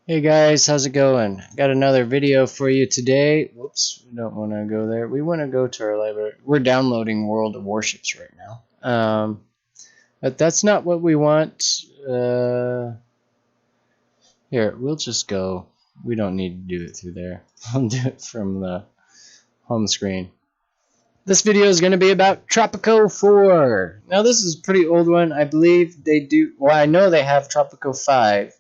Hey guys, how's it going? Got another video for you today. Whoops, we don't want to go there. We want to go to our library. We're downloading World of Warships right now. But that's not what we want. Here, we'll just go. We don't need to do it through there. I'll do it from the home screen. This video is going to be about Tropico 4. Now this is a pretty old one. I believe they do. Well, I know they have Tropico 5.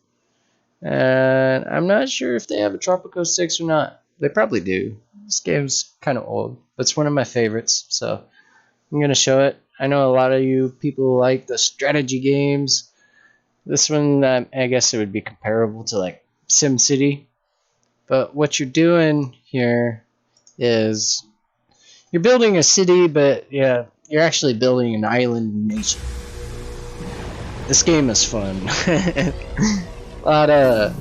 And I'm not sure if they have a Tropico 6 or not. They probably do. This game's kind of old, but it's one of my favorites, so I'm going to show it. I know a lot of you people like the strategy games. This one, I guess it would be comparable to like SimCity. But what you're doing here is you're building a city, but yeah, you're actually building an island nation. This game is fun. A lot of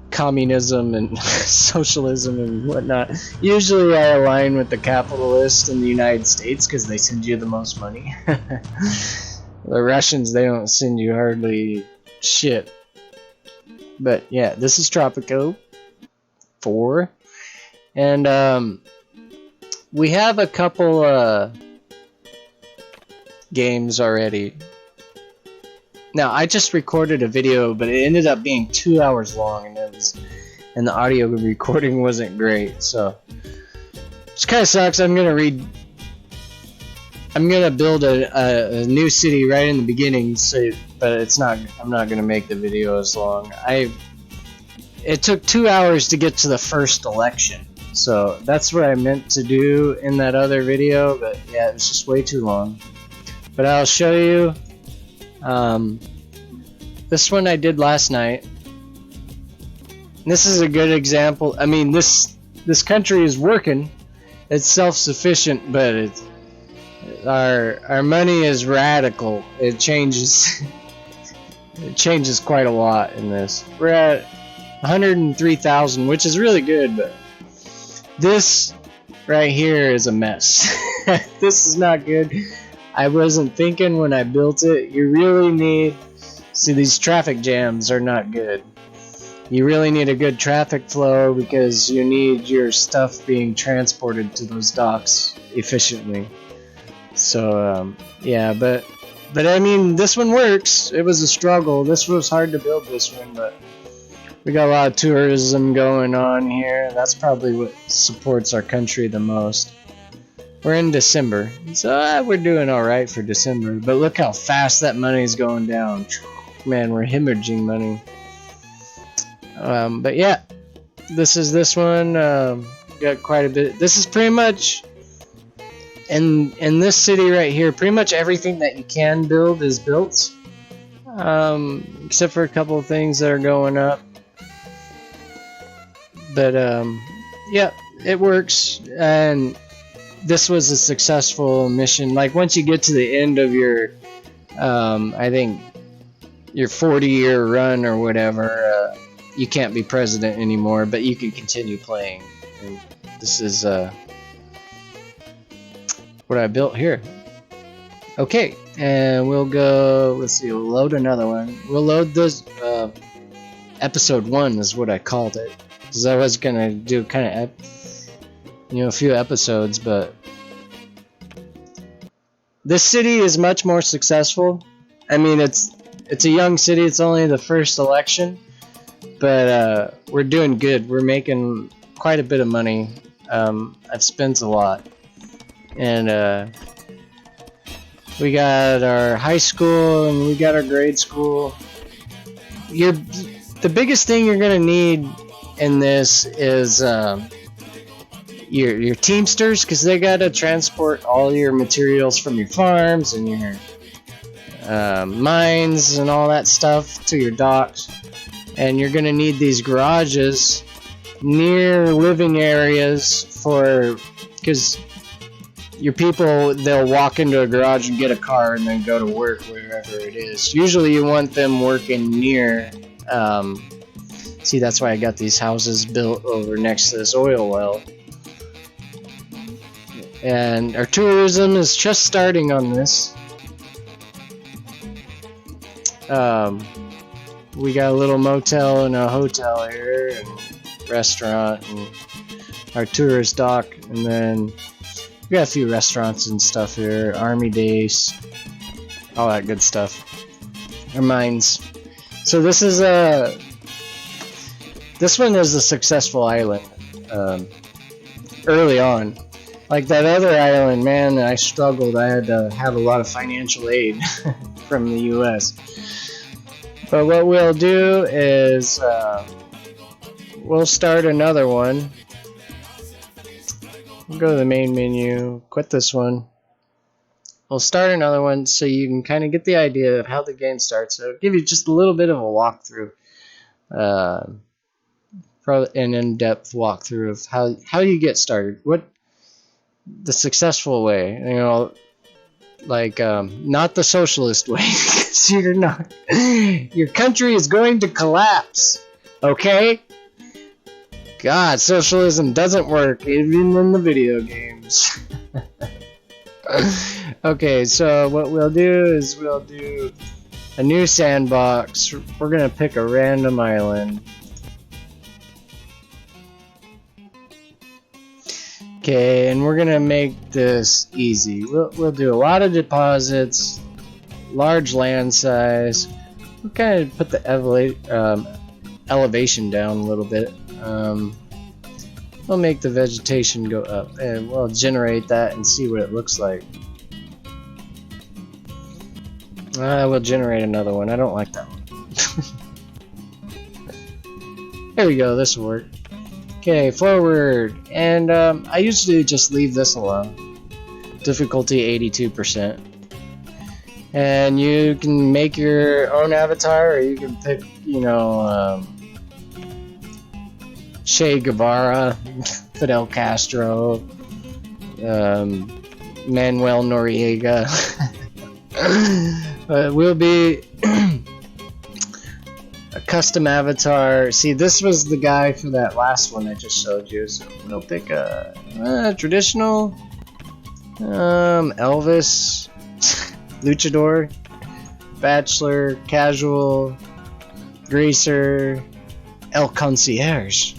communism and socialism and whatnot. Usually I align with the capitalists in the United States because they send you the most money. The Russians, they don't send you hardly shit. But yeah, this is Tropico 4. And we have a couple games already. Now, I just recorded a video, but it ended up being 2 hours long, and the audio recording wasn't great, so which kind of sucks. I'm gonna build a new city right in the beginning, but I'm not gonna make the video as long. It took 2 hours to get to the first election, so that's what I meant to do in that other video, but yeah, it was just way too long. But I'll show you. This one I did last night. This is a good example. I mean, this country is working. It's self-sufficient, but our money is radical. It changes. It changes quite a lot in this. We're at 103,000, which is really good, but this right here is a mess. This is not good. I wasn't thinking when I built it. You really need. See, these traffic jams are not good. You really need a good traffic flow because you need your stuff being transported to those docks efficiently. So yeah, but I mean, this one works. It was a struggle. This was hard to build, this one, but we got a lot of tourism going on here. That's probably what supports our country the most. We're in December, so we're doing alright for December, but look how fast that money's going down. Man, we're hemorrhaging money. But yeah, this is this one. Got quite a bit. This is pretty much in this city right here. Pretty much everything that you can build is built, except for a couple of things that are going up. But yeah, it works, and this was a successful mission. Like once you get to the end of your, I think, your 40-year run or whatever, you can't be president anymore, but you can continue playing. And this is what I built here. Okay, and we'll go. Let's see. We'll load another one. We'll load this. Episode 1 is what I called it, because I was gonna do kind of, a few episodes, but this city is much more successful. I mean, it's a young city. It's only the first election, but we're doing good. We're making quite a bit of money. I've spent a lot, and we got our high school and we got our grade school. The biggest thing you're gonna need in this is your teamsters, because they gotta transport all your materials from your farms and your mines and all that stuff to your docks. And you're gonna need these garages near living areas because your people, they'll walk into a garage and get a car and then go to work wherever it is. Usually you want them working near. See, that's why I got these houses built over next to this oil well. And our tourism is just starting on this. we got a little motel and a hotel here, and restaurant, and our tourist dock, and then we got a few restaurants and stuff here, army base, all that good stuff. Our mines. So this is this one is a successful island. Early on, like that other island, man, I struggled. I had to have a lot of financial aid from the U.S. But what we'll do is we'll start another one. We'll go to the main menu, quit this one. We'll start another one so you can kind of get the idea of how the game starts. So I'll give you just a little bit of a walkthrough, an in-depth walkthrough of how you get started. What the successful way, you know, like not the socialist way. You're not. Your country is going to collapse. Okay. God, socialism doesn't work even in the video games. Okay, so what we'll do is we'll do a new sandbox. We're gonna pick a random island. Okay, and we're gonna make this easy. We'll do a lot of deposits, large land size. We'll kind of put the elevation down a little bit. We'll make the vegetation go up, and we'll generate that and see what it looks like. We'll generate another one. I don't like that one. There we go. This will work. Okay, forward. And I usually just leave this alone. Difficulty 82%. And you can make your own avatar, or you can pick, you know, Che Guevara, Fidel Castro, Manuel Noriega. Will be a custom avatar. See, this was the guy for that last one I just showed you. So we'll pick a traditional, Elvis, luchador, bachelor, casual, greaser, El Concierge,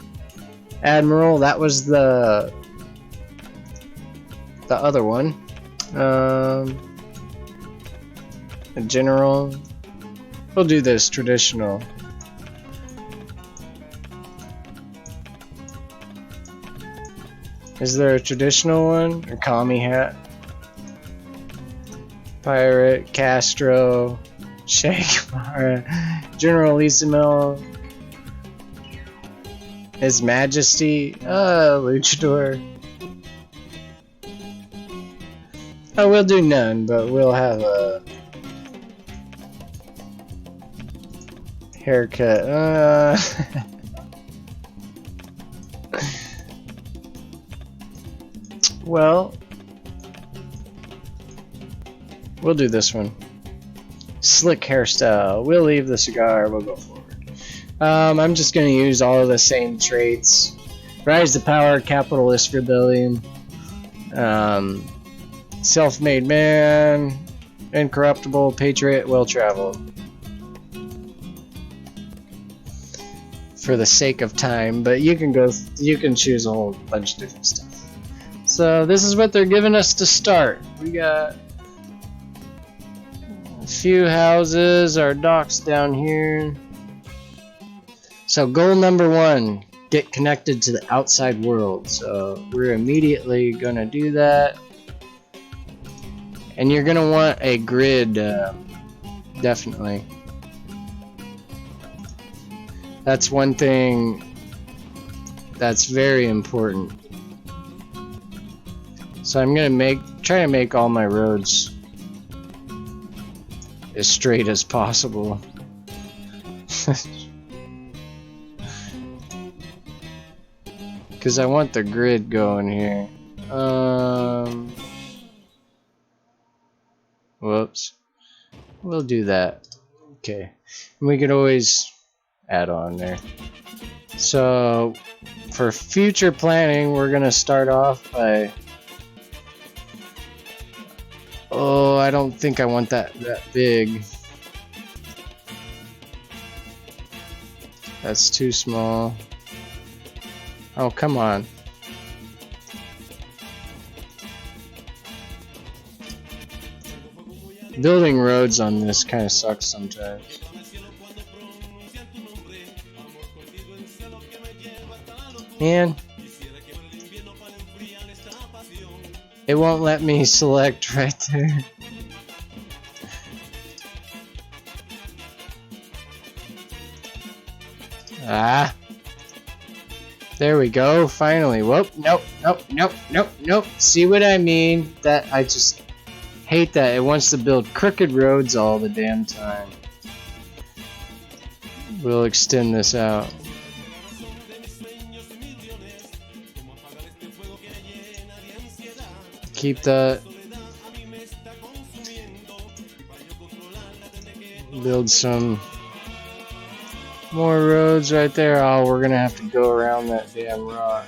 Admiral. That was the other one. A general. We'll do this traditional. Is there a traditional one? Or commie hat? Pirate, Castro, Che Guevara, Generalissimo, His Majesty, luchador. Oh, we'll do none, but we'll have a haircut. Well, we'll do this one. Slick hairstyle. We'll leave the cigar. We'll go forward. I'm just going to use all of the same traits. Rise to power, capitalist rebellion, self-made man, incorruptible, patriot, well-traveled. For the sake of time, but you can choose a whole bunch of different stuff. So this is what they're giving us to start. We got a few houses, our docks down here. So goal number 1, get connected to the outside world. So we're immediately gonna do that. And you're gonna want a grid, definitely. That's one thing that's very important. So I'm gonna try to make all my roads as straight as possible. Because I want the grid going here. Whoops. We'll do that. Okay. And we could always add on there. So for future planning, we're gonna start off by, oh, I don't think I want that big. That's too small. Oh, come on. Building roads on this kind of sucks sometimes. And it won't let me select right there. Ah. There we go, finally. Whoop, nope. See what I mean? That I just hate that. It wants to build crooked roads all the damn time. We'll extend this out. Keep that. Build some more roads right there. Oh, we're gonna have to go around that damn rock.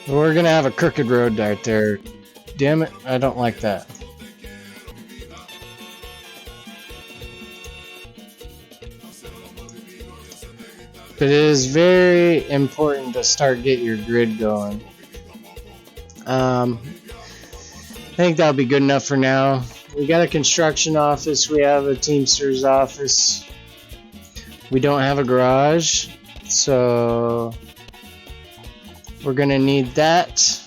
We're gonna have a crooked road right there. Damn it, I don't like that. But it is very important to start get your grid going. I think that'll be good enough for now. We got a construction office, we have a Teamster's office. We don't have a garage, so we're gonna need that.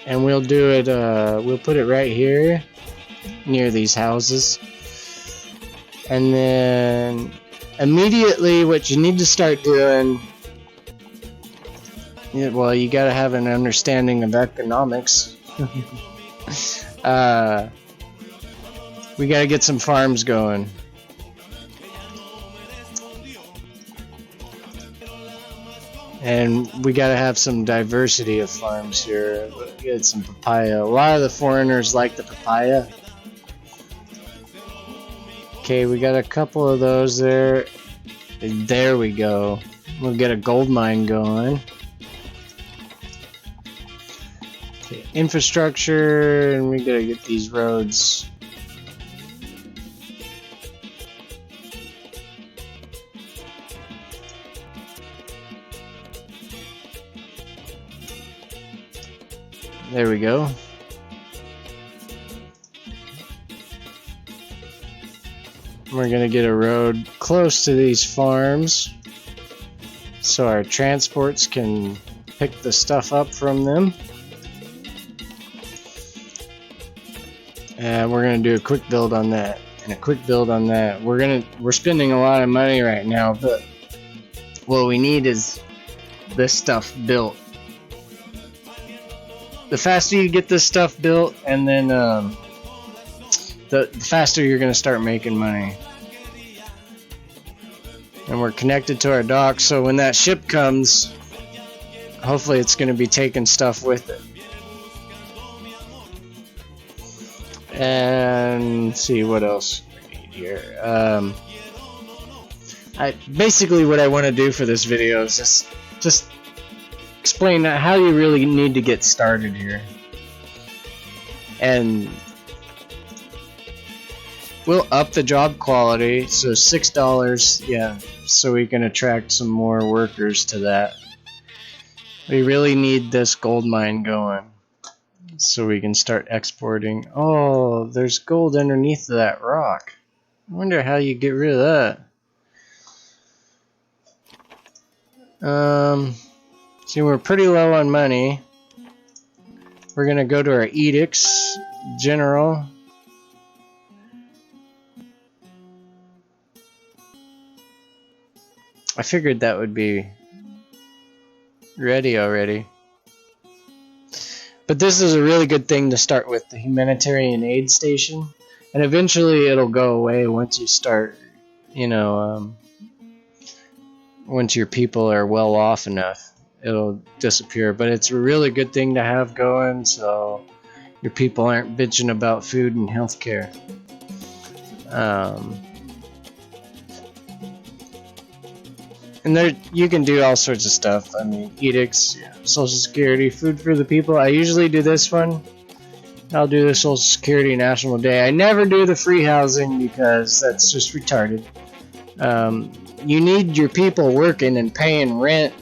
And we'll do it, we'll put it right here near these houses. And then immediately what you need to start doing, well, you gotta have an understanding of economics. We gotta get some farms going. And we gotta have some diversity of farms here. Get some papaya. A lot of the foreigners like the papaya. Okay, we got a couple of those there. There we go. We'll get a gold mine going. Okay, infrastructure, and we gotta get these roads. There we go. We're gonna get a road close to these farms so our transports can pick the stuff up from them. And we're gonna do a quick build on that and a quick build on that. We're spending a lot of money right now, but what we need is this stuff built. The faster you get this stuff built, and then the faster you're gonna start making money. And we're connected to our dock, so when that ship comes, hopefully it's gonna be taking stuff with it. And let's see what else we need here. Basically what I want to do for this video is just explain how you really need to get started here. And we'll up the job quality, so $6, yeah, so we can attract some more workers to that. We really need this gold mine going so we can start exporting. Oh, there's gold underneath that rock. I wonder how you get rid of that. See, we're pretty low on money. We're gonna go to our edicts, general. I figured that would be ready already. But this is a really good thing to start with, the humanitarian aid station. And eventually it'll go away once you start, you know, once your people are well off enough. It'll disappear, but it's a really good thing to have going so your people aren't bitching about food and healthcare. And there, you can do all sorts of stuff. I mean, edicts, Social Security, food for the people. I usually do this one. I'll do the Social Security National Day. I never do the free housing because that's just retarded. You need your people working and paying rent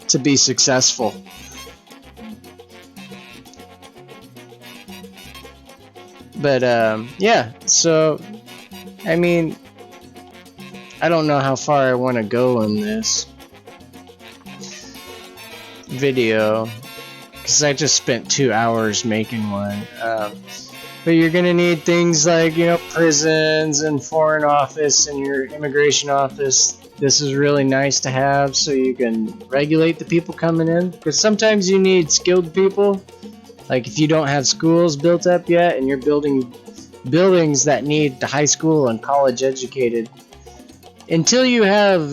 to be successful. But yeah, so I mean, I don't know how far I want to go in this video because I just spent 2 hours making one. But you're gonna need things like, prisons and foreign office and your immigration office. This is really nice to have so you can regulate the people coming in, because sometimes you need skilled people. Like if you don't have schools built up yet and you're building buildings that need the high school and college educated, until you have,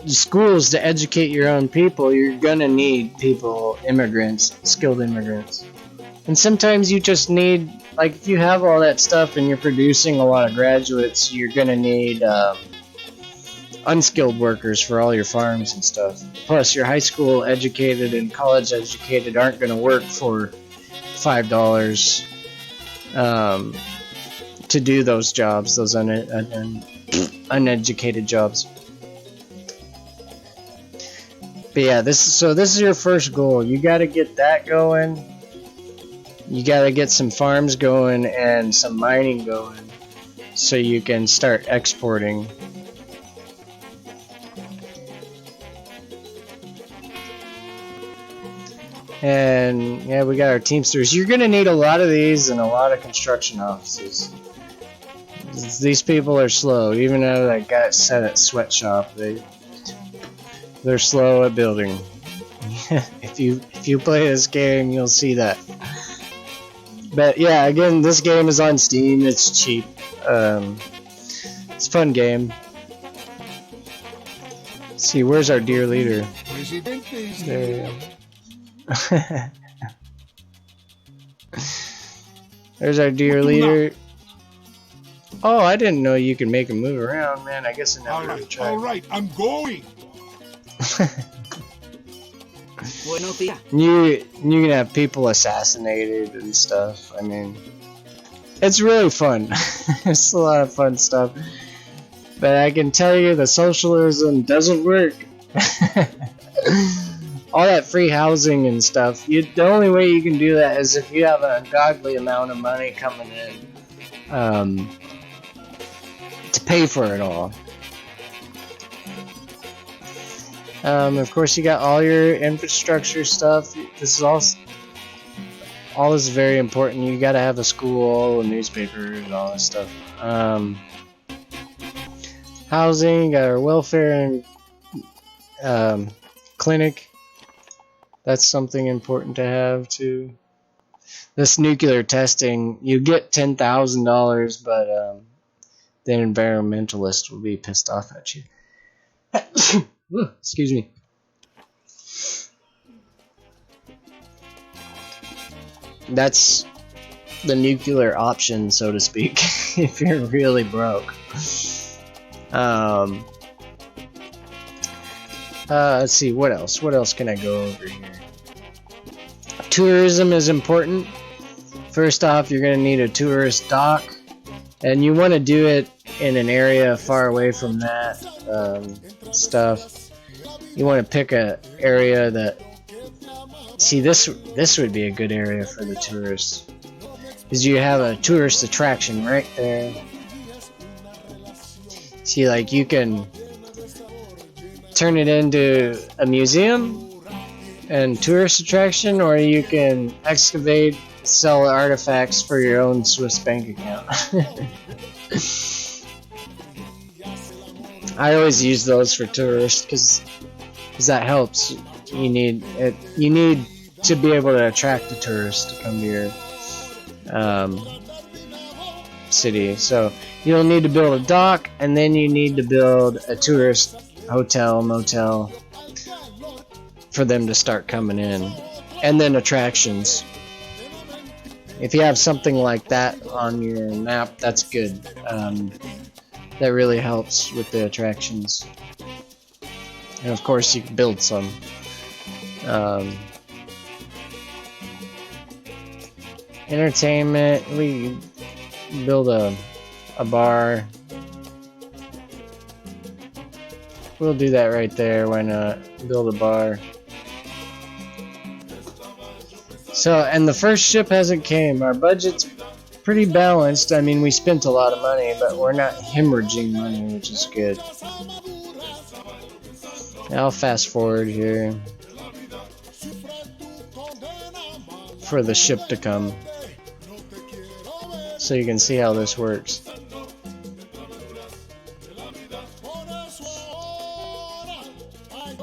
schools to educate your own people, you're gonna need people, immigrants, skilled immigrants. And sometimes you just need, like if you have all that stuff and you're producing a lot of graduates, you're gonna need unskilled workers for all your farms and stuff. Plus your high school educated and college educated aren't gonna work for $5 to do those jobs, those uneducated jobs. But yeah, this is your first goal. You got to get that going. You got to get some farms going and some mining going so you can start exporting. And yeah, we got our Teamsters. You're going to need a lot of these and a lot of construction offices. These people are slow. Even though that guy said at sweatshop, they're slow at building. If you play this game, you'll see that. But yeah, again, this game is on Steam. It's cheap. It's a fun game. Let's see, where's our dear leader? There. There's our dear leader. Oh, I didn't know you could make him move around, man. I guess I never really tried. All right, I'm going. You can have people assassinated and stuff. I mean, it's really fun. It's a lot of fun stuff. But I can tell you the socialism doesn't work. All that free housing and stuff. The only way you can do that is if you have an ungodly amount of money coming in to pay for it all. Of course, you got all your infrastructure stuff. This is all this is very important. You got to have a school, a newspaper, and all this stuff. Housing, got our welfare and clinic. That's something important to have too. This nuclear testing, you get $10,000, but the environmentalist will be pissed off at you. Excuse me. That's the nuclear option, so to speak, if you're really broke. Let's see, what else? What else can I go over here? Tourism is important. First off, you're going to need a tourist dock, and you want to do it in an area far away from that stuff. You want to pick a area that, see, this would be a good area for the tourists, because you have a tourist attraction right there. See, like, you can turn it into a museum and tourist attraction, or you can excavate, sell artifacts for your own Swiss bank account. I always use those for tourists because that helps. You need to be able to attract a tourist to come to your city. So you'll need to build a dock, and then you need to build a tourist hotel, motel for them to start coming in, and then attractions. If you have something like that on your map, that's good. that really helps with the attractions. And of course you can build some. Entertainment, we build a bar. We'll do that right there. Why not? Build a bar. So, and the first ship hasn't came. Our budget's pretty balanced. I mean, we spent a lot of money, but we're not hemorrhaging money, which is good. I'll fast forward here for the ship to come, so you can see how this works.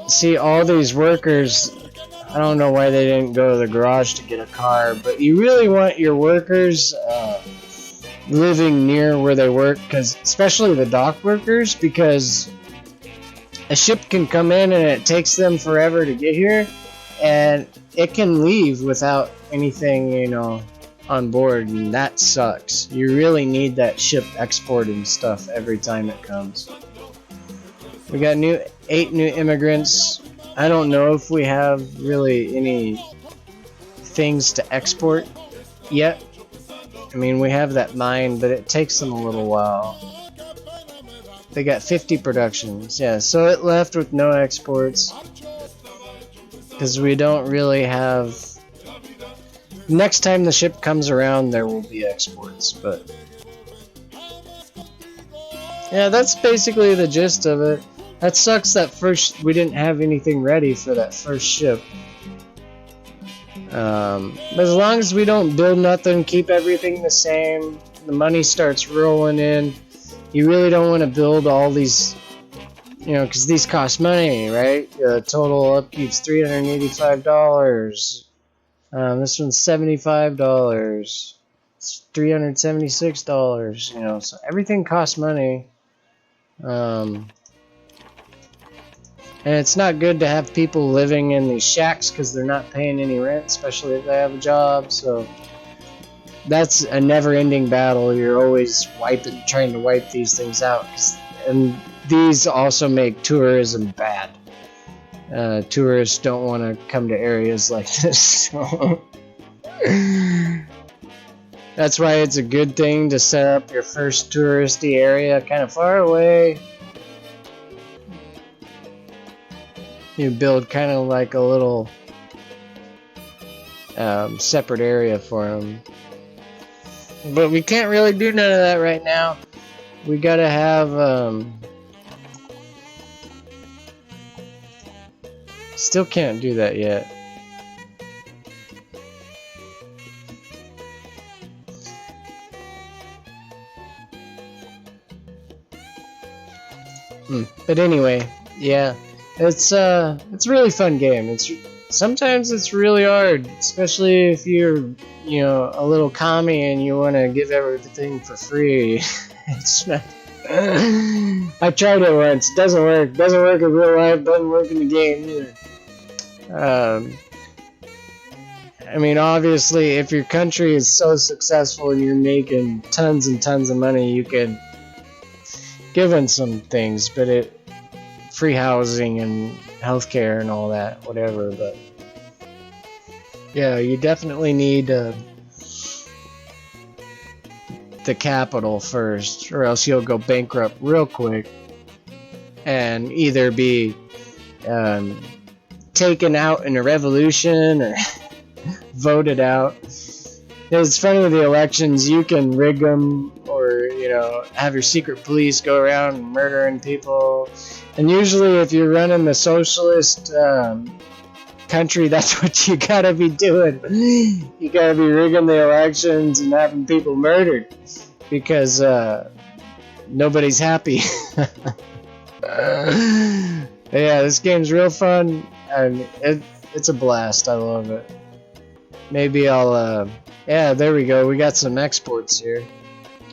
See, all these workers, I don't know why they didn't go to the garage to get a car, but you really want your workers living near where they work, because especially the dock workers, because a ship can come in and it takes them forever to get here, and it can leave without anything, you know, on board, and that sucks. You really need that ship exporting stuff every time it comes. We got 8 new immigrants. I don't know if we have really any things to export yet. I mean, we have that mine, but it takes them a little while. They got 50 productions. Yeah, so it left with no exports, because we don't really have... Next time the ship comes around, there will be exports, but... Yeah, that's basically the gist of it. That sucks that first we didn't have anything ready for that first ship. But as long as we don't build nothing, keep everything the same, the money starts rolling in. You really don't want to build all these, you know, because these cost money, right? Total upkeep's $385. This one's $75. It's $376. You know, so everything costs money. And it's not good to have people living in these shacks because they're not paying any rent, especially if they have a job. So that's a never-ending battle. You're always trying to wipe these things out. And these also make tourism bad. Tourists don't want to come to areas like this. So that's why it's a good thing to set up your first touristy area kind of far away. You build kind of like a little separate area for them. But we can't really do none of that right now. We gotta have... Still can't do that yet. But anyway, yeah. It's a really fun game. Sometimes it's really hard, especially if you're, you know, a little commie and you want to give everything for free. It's not. I tried it once. Doesn't work. Doesn't work in real life. Doesn't work in the game either. I mean, obviously, if your country is so successful and you're making tons and tons of money, you can give them some things, but free housing and healthcare and all that, whatever. But yeah, you definitely need the capital first, or else you'll go bankrupt real quick and either be taken out in a revolution or voted out. It's funny with the elections, you can rig them, or, you know, have your secret police go around murdering people. And usually if you're running the socialist country, that's what you gotta be doing. You gotta be rigging the elections and having people murdered, because nobody's happy. Yeah, this game's real fun, and it's a blast. I love it. Maybe I'll... yeah, there we go. We got some exports here.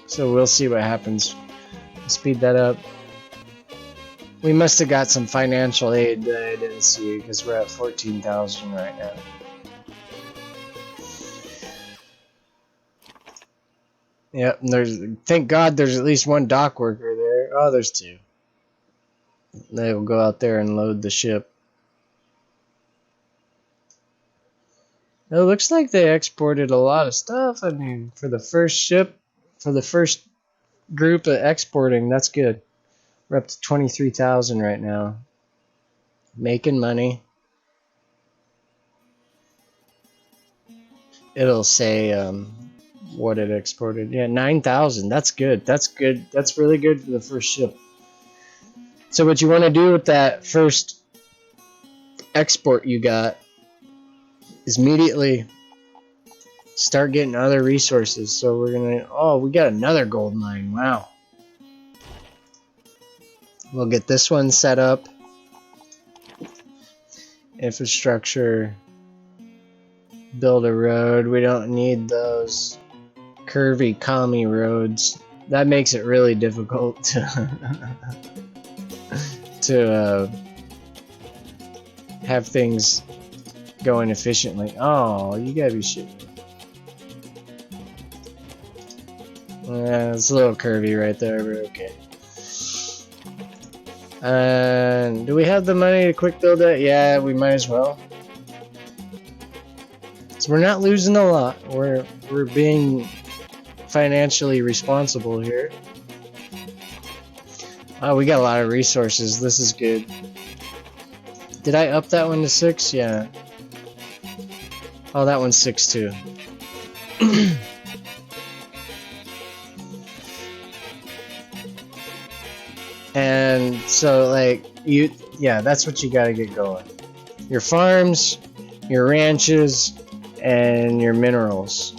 So we'll see what happens. Speed that up. We must have got some financial aid that I didn't see, because we're at 14,000 right now. Yep, and thank God there's at least one dock worker there. there? Oh, there's two. They will go out there and load the ship. It looks like they exported a lot of stuff. I mean, for the first ship, for the first group of exporting, that's good. We're up to 23,000 right now. Making money. It'll say what it exported. Yeah, 9,000. That's good. That's good. That's really good for the first ship. So what you want to do with that first export you got is immediately start getting other resources. So we're gonna, oh, we got another gold mine. Wow. We'll get this one set up. Infrastructure. Build a road. We don't need those curvy commie roads. That makes it really difficult to have things going efficiently. Oh, you gotta be shitting. It's a little curvy right there, but okay. And do we have the money to quick build that? Yeah, we might as well. So we're not losing a lot. We're being financially responsible here. Oh, we got a lot of resources. This is good. Did I up that one to 6? Yeah. Oh, that one's 6 too. And so, like, yeah, that's what you gotta get going. Your farms, your ranches, and your minerals.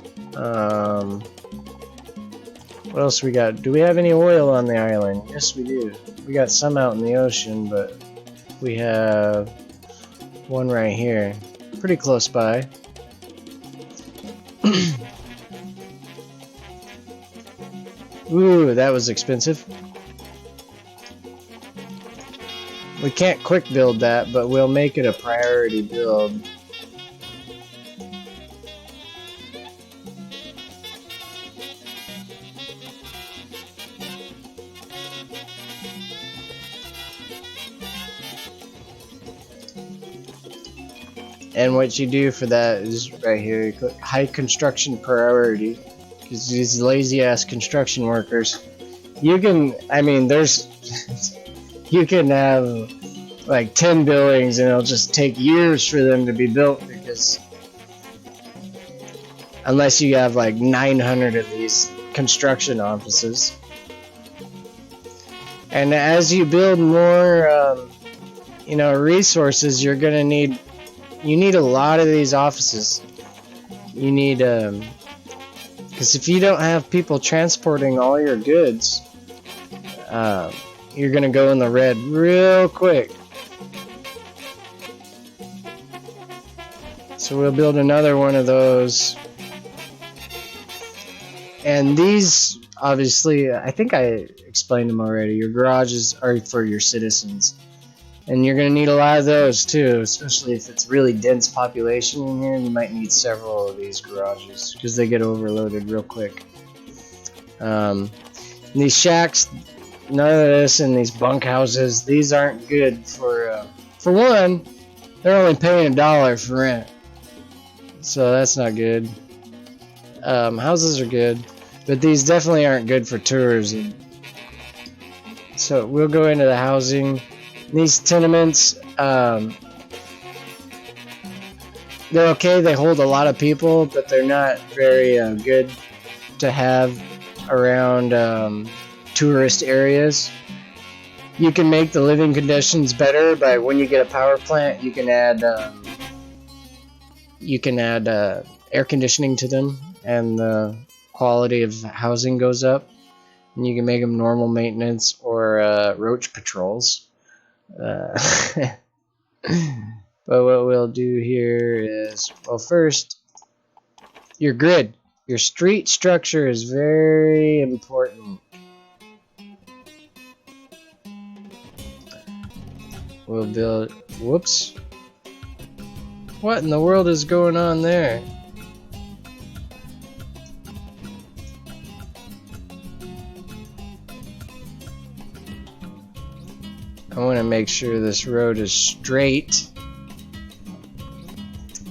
What else we got? Do we have any oil on the island? Yes, we do. We got some out in the ocean, but we have one right here. Pretty close by. Ooh, that was expensive. We can't quick build that, but we'll make it a priority build. And what you do for that is right here, you click high construction priority, because these lazy ass construction workers, you can, I mean, there's, you can have like 10 buildings and it'll just take years for them to be built, because unless you have like 900 of these construction offices. And as you build more, you know, resources, you're gonna need, you need a lot of these offices. You need, because if you don't have people transporting all your goods, you're gonna go in the red real quick. So we'll build another one of those. And these, obviously, I think I explained them already. Your garages are for your citizens. And you're going to need a lot of those too, especially if it's really dense population in here. You might need several of these garages because they get overloaded real quick. These shacks, none of this, and these bunkhouses, these aren't good for one, they're only paying $1 for rent. So that's not good. Houses are good, but these definitely aren't good for tourism. So we'll go into the housing. These tenements, they're okay, they hold a lot of people, but they're not very good to have around tourist areas. You can make the living conditions better by when you get a power plant, you can add air conditioning to them, and the quality of housing goes up. And you can make them normal maintenance or roach patrols. But what we'll do here is, well, first, your grid. Your street structure is very important. We'll build, whoops. What in the world is going on there? I want to make sure this road is straight.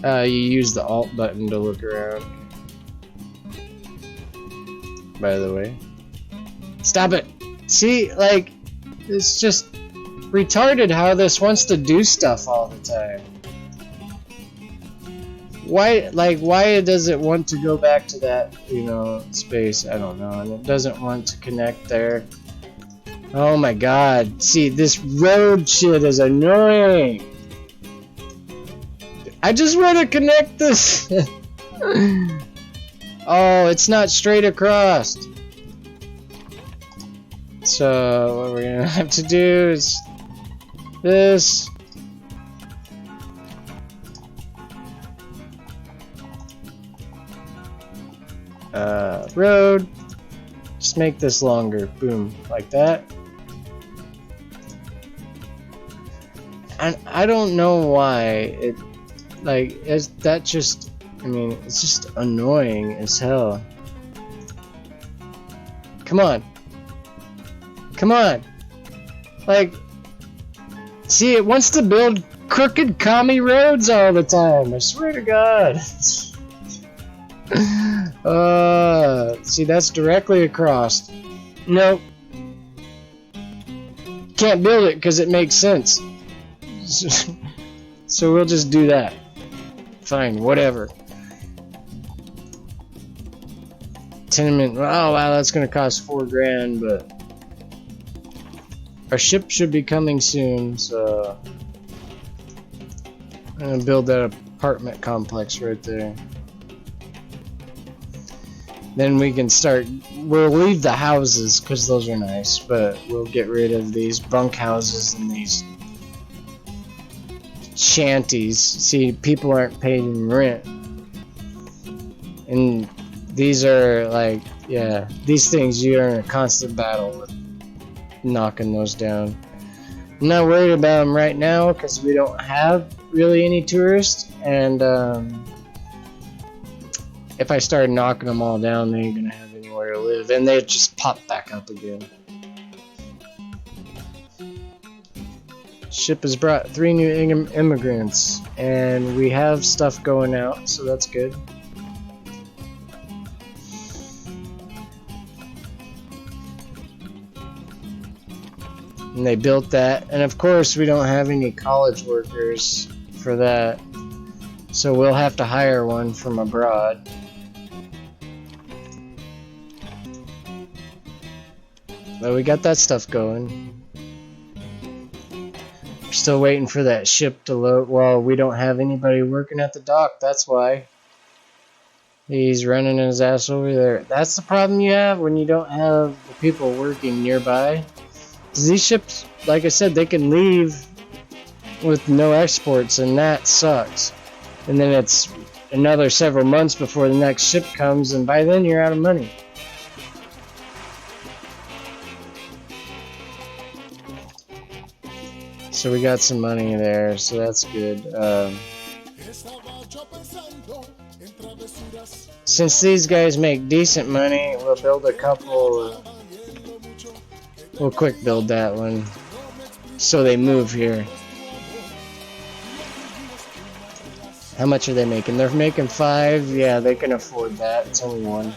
You use the Alt button to look around. By the way. Stop it! See, like, it's just retarded how this wants to do stuff all the time. Why does it want to go back to that, you know, space? I don't know. And it doesn't want to connect there. Oh my god. See, this road shit is annoying. I just want to connect this. Oh, it's not straight across. So, what we're gonna have to do is this. Road. Just make this longer. Boom. Like that. And I don't know why it, like, that just, I mean, it's just annoying as hell. Come on. Come on. Like, see, it wants to build crooked commie roads all the time. I swear to God. See, that's directly across. Nope. Can't build it because it makes sense. So we'll just do that. Fine, whatever. Tenement. Oh wow, that's gonna cost $4 grand, but our ship should be coming soon, so I'm gonna build that apartment complex right there. Then we can start. We'll leave the houses because those are nice, but we'll get rid of these bunk houses and these shanties. See, people aren't paying rent, and these are like, yeah, these things you're in a constant battle with knocking those down. I'm not worried about them right now because we don't have really any tourists, and if I start knocking them all down, they ain't gonna have anywhere to live, and they just pop back up again. Ship has brought 3 new immigrants, and we have stuff going out, so that's good. And they built that, and of course we don't have any college workers for that, so we'll have to hire one from abroad. But we got that stuff going. We're still waiting for that ship to load. Well, we don't have anybody working at the dock, that's why. He's running his ass over there. That's the problem you have when you don't have the people working nearby. 'Cause these ships, like I said, they can leave with no exports, and that sucks. And then it's another several months before the next ship comes, and by then you're out of money. So we got some money there, so that's good. Since these guys make decent money, we'll build a couple. We'll quick build that one, so they move here. How much are they making? They're making 5. Yeah, they can afford that. It's only 1.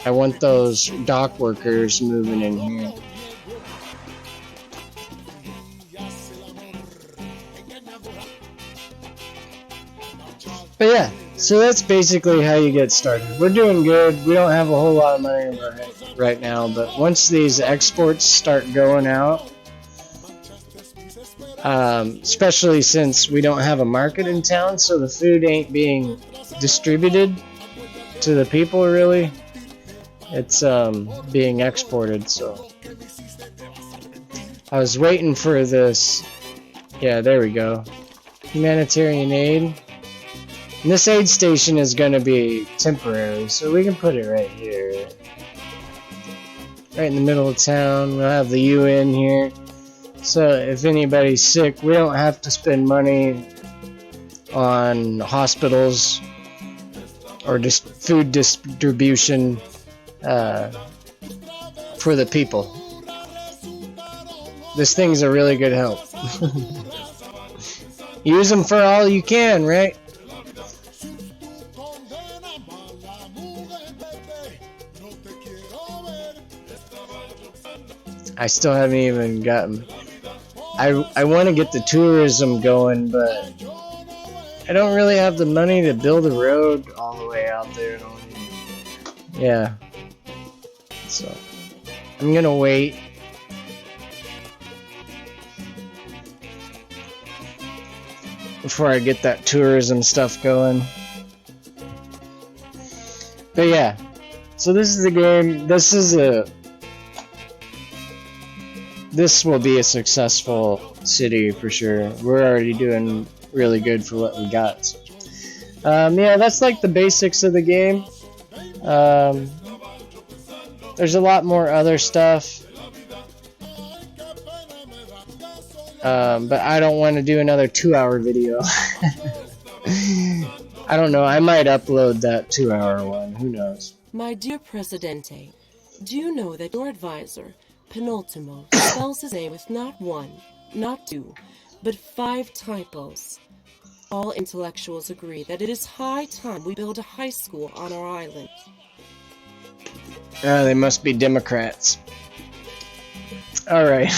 I want those dock workers moving in here. But yeah, so that's basically how you get started. We're doing good. We don't have a whole lot of money right now, but once these exports start going out, especially since we don't have a market in town, so the food ain't being distributed to the people really. It's being exported, so I was waiting for this. Yeah, there we go. Humanitarian aid. And this aid station is going to be temporary, so we can put it right here. Right in the middle of town. We'll have the UN here. So if anybody's sick, we don't have to spend money on hospitals or just food distribution. for the people. This thing's a really good help. Use them for all you can, right? I still haven't even gotten... I want to get the tourism going, but I don't really have the money to build a road all the way out there. Yeah. So, I'm gonna wait. Before I get that tourism stuff going. But yeah. So this is the game. This will be a successful city for sure. We're already doing really good for what we got. Yeah, that's like the basics of the game. There's a lot more other stuff. But I don't want to do another 2-hour video. I don't know. I might upload that 2-hour one. Who knows? My dear Presidente, do you know that your advisor, Penultimo, spells his name with not 1, not 2, but 5 typos? All intellectuals agree that it is high time we build a high school on our island. They must be Democrats. Alright.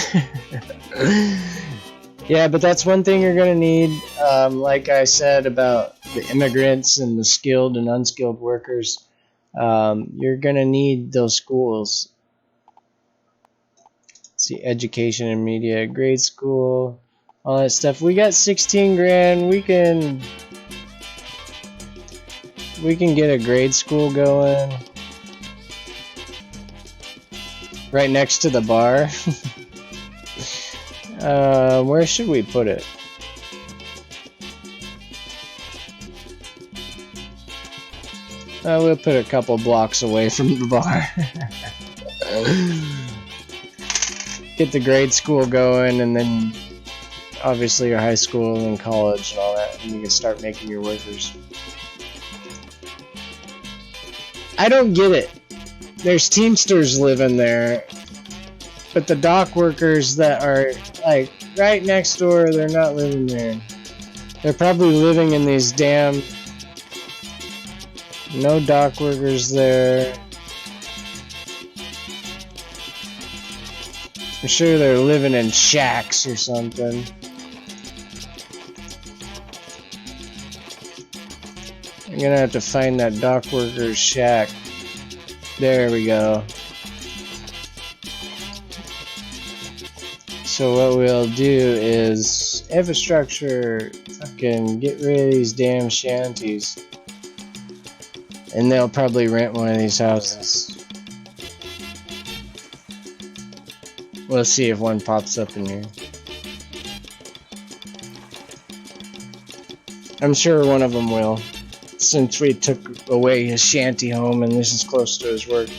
Yeah, but that's one thing you're gonna need. Like I said about the immigrants and the skilled and unskilled workers, you're gonna need those schools. Let's see, education and media, grade school, all that stuff. We got 16 grand. We can get a grade school going right next to the bar. Where should we put it? We'll put a couple blocks away from the bar. Get the grade school going, and then obviously your high school and college and all that, and you can start making your workers. I don't get it. There's Teamsters living there, but the dock workers that are like right next door, they're not living there. They're probably living in these damn... No dock workers there. I'm sure they're living in shacks or something. I'm gonna have to find that dock worker's shack. There we go. So what we'll do is infrastructure, fucking get rid of these damn shanties. And they'll probably rent one of these houses. We'll see if one pops up in here. I'm sure one of them will, since we took away his shanty home and this is close to his work.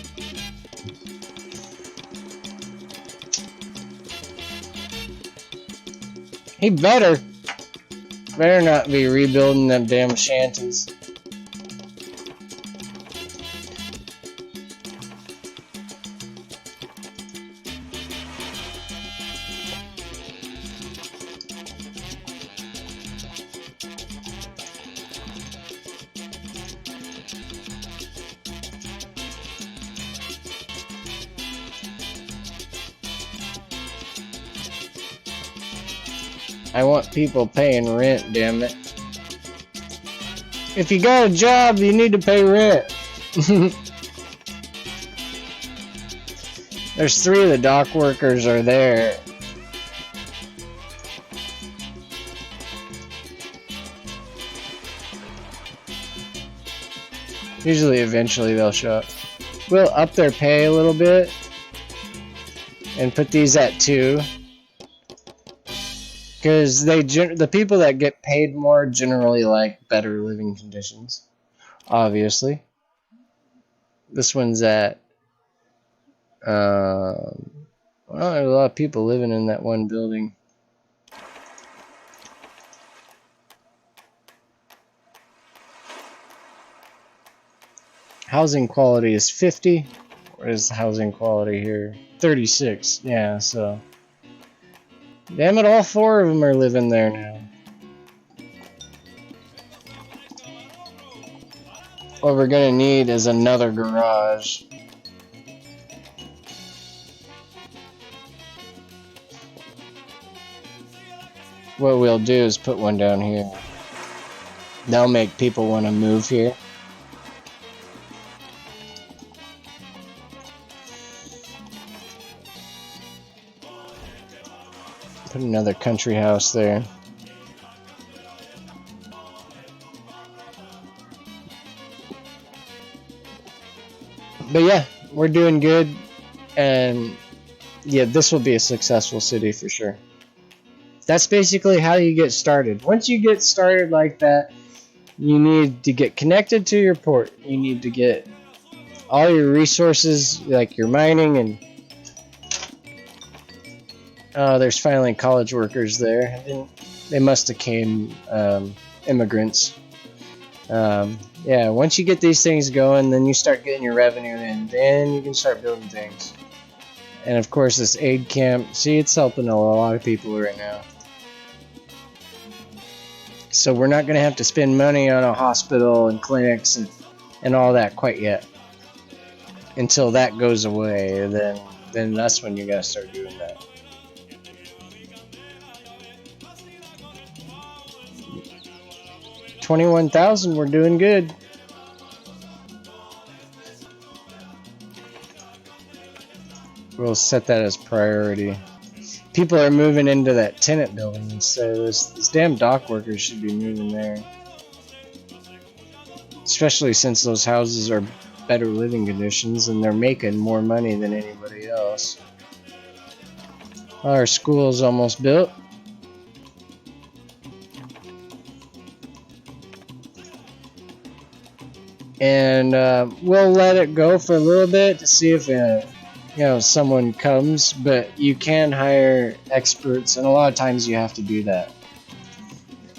He better not be rebuilding them damn shanties. I want people paying rent, damn it. If you got a job, you need to pay rent. There's 3 of the dock workers are there. Usually, eventually, they'll show up. We'll up their pay a little bit and put these at 2. Because the people that get paid more generally like better living conditions, obviously. This one's at, well, there's a lot of people living in that one building. Housing quality is 50. What is the housing quality here? 36. Yeah, so. Damn it, all 4 of them are living there now. What we're gonna need is another garage. What we'll do is put one down here. That'll make people want to move here. Put another country house there. But yeah, we're doing good, and yeah, this will be a successful city for sure. That's basically how you get started. Once you get started like that, you need to get connected to your port. You need to get all your resources, like your mining, and oh, there's finally college workers there. They must have came immigrants. Yeah, once you get these things going, then you start getting your revenue in. Then you can start building things. And of course, this aid camp, see, it's helping a lot of people right now. So we're not going to have to spend money on a hospital and clinics and all that quite yet. Until that goes away, then that's when you got to start doing that. $21,000, we're doing good. We'll set that as priority. People are moving into that tenant building, so this damn dock workers should be moving there. Especially since those houses are better living conditions and they're making more money than anybody else. Our school is almost built. And we'll let it go for a little bit to see if someone comes, but you can hire experts, and a lot of times you have to do that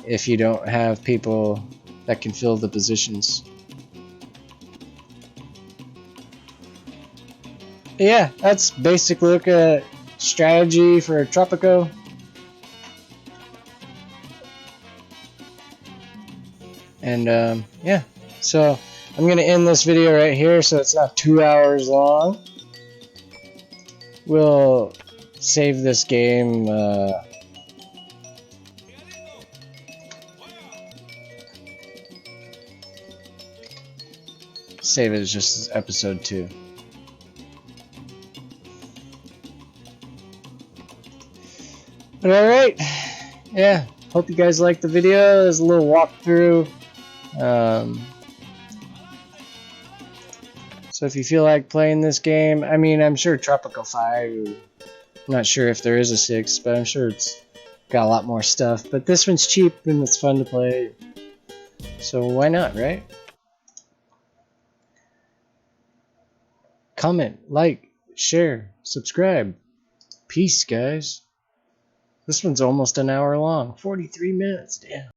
if you don't have people that can fill the positions. Yeah, that's basic look at strategy for Tropico. And yeah, so I'm gonna end this video right here so it's not 2 hours long. We'll save this game. Save it as just episode 2. But alright, yeah, hope you guys liked the video. There's a little walkthrough. So if you feel like playing this game, I mean, I'm sure Tropico 5, I'm not sure if there is a 6, but I'm sure it's got a lot more stuff. But this one's cheap and it's fun to play, so why not, right? Comment, like, share, subscribe. Peace, guys. This one's almost an hour long. 43 minutes, damn.